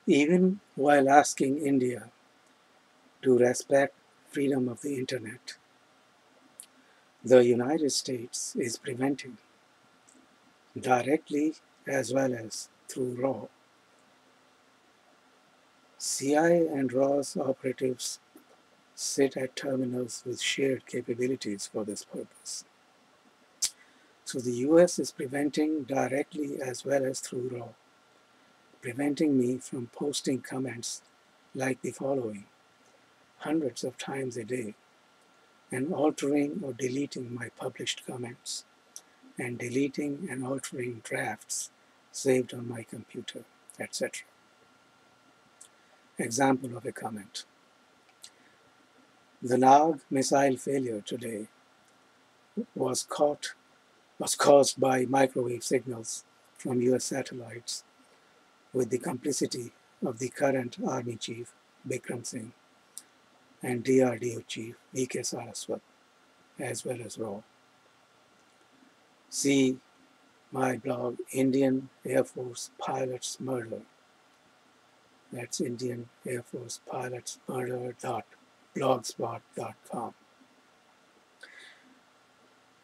Even while asking India to respect freedom of the internet, the United States is preventing, directly as well as through RAW. CIA and RAW's operatives sit at terminals with shared capabilities for this purpose. So the US is preventing directly as well as through RAW, preventing me from posting comments like the following hundreds of times a day, and altering or deleting my published comments, and deleting and altering drafts saved on my computer, etc. Example of a comment. The Nag missile failure today was caused by microwave signals from US satellites with the complicity of the current Army Chief Bikram Singh and DRDO Chief V.K. Saraswat, as well as RAW. See my blog, Indian Air Force Pilots Murder. That's Indian Air Force Pilots Murder.blogspot.com.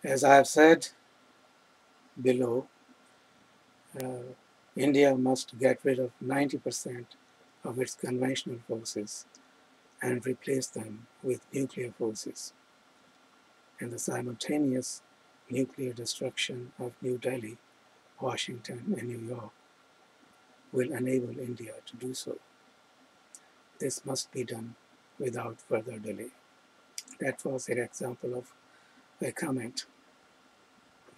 As I have said below, India must get rid of 90% of its conventional forces and replace them with nuclear forces. And the simultaneous nuclear destruction of New Delhi, Washington, and New York will enable India to do so. This must be done without further delay. That was an example of a comment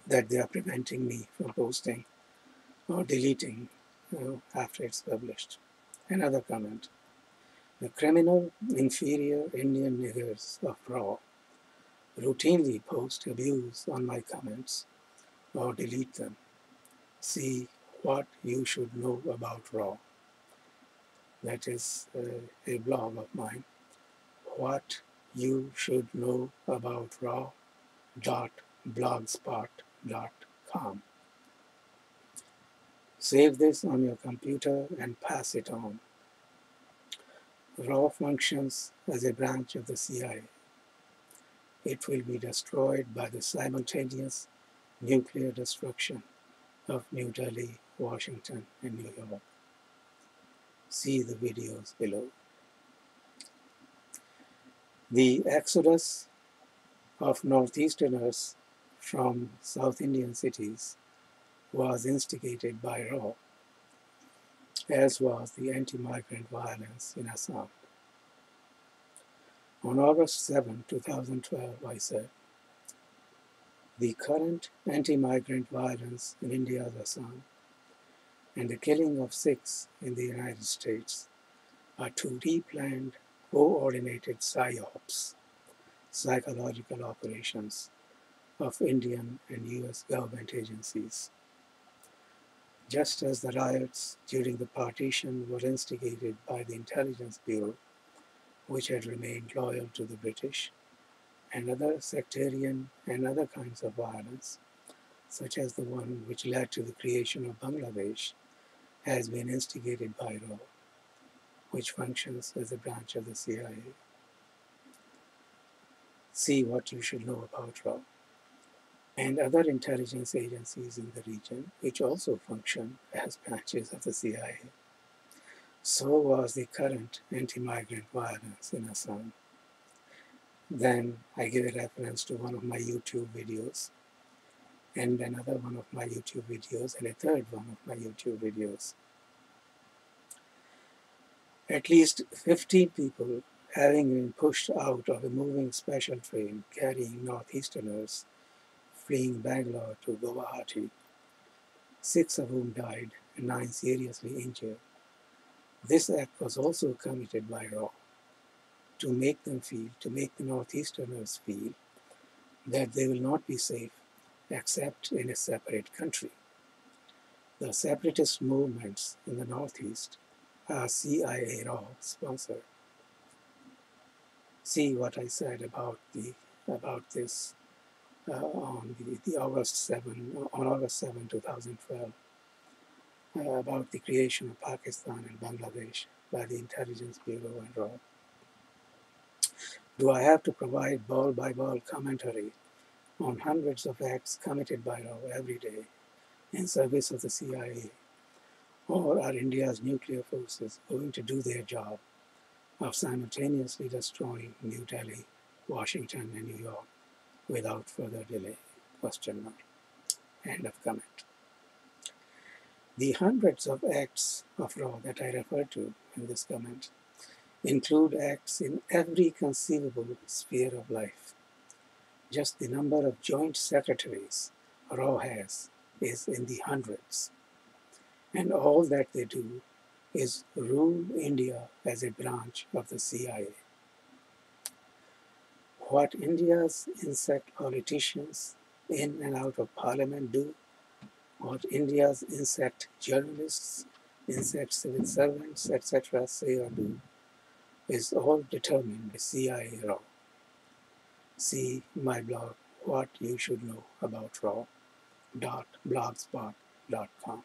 that they are preventing me from posting or deleting after it's published. Another comment. The criminal, inferior Indian niggers of RAW routinely post abuse on my comments or delete them. See what you should know about RAW. That is a blog of mine. What you should know about raw.blogspot.com. Save this on your computer and pass it on. RAW functions as a branch of the CIA. It will be destroyed by the simultaneous nuclear destruction of New Delhi, Washington, and New York. See the videos below. The exodus of Northeasterners from South Indian cities was instigated by RAW, as was the anti-migrant violence in Assam. On August 7, 2012, I said, the current anti-migrant violence in India's Assam and the killing of Sikhs in the United States are two deep-planned, coordinated PSYOPs, psychological operations, of Indian and US government agencies. Just as the riots during the partition were instigated by the Intelligence Bureau, which had remained loyal to the British, and other sectarian and other kinds of violence, such as the one which led to the creation of Bangladesh, has been instigated by RAW, which functions as a branch of the CIA. See what you should know about RAW. And other intelligence agencies in the region, which also function as branches of the CIA. So was the current anti-migrant violence in Assam. Then I give a reference to one of my YouTube videos, and another one of my YouTube videos, and a third one of my YouTube videos. At least 15 people having been pushed out of a moving special train carrying Northeasterners fleeing Bangalore to Guwahati, 6 of whom died and 9 seriously injured. This act was also committed by RAW to make the Northeasterners feel that they will not be safe except in a separate country. The separatist movements in the Northeast are CIA RAW sponsored. See what I said about this on August 7, 2012. about the creation of Pakistan and Bangladesh by the Intelligence Bureau and RAW. Do I have to provide ball-by-ball commentary on hundreds of acts committed by RAW every day in service of the CIA? Or are India's nuclear forces going to do their job of simultaneously destroying New Delhi, Washington, and New York without further delay? Question mark. End of comment. The hundreds of acts of RAW that I refer to in this comment include acts in every conceivable sphere of life. Just the number of joint secretaries RAW has is in the hundreds. And all that they do is rule India as a branch of the CIA. What India's insect politicians in and out of parliament do, what India's insect journalists, insect civil servants, etc. say or do, is all determined by CIA RAW. See my blog, What You Should Know About RAW.blogspot.com.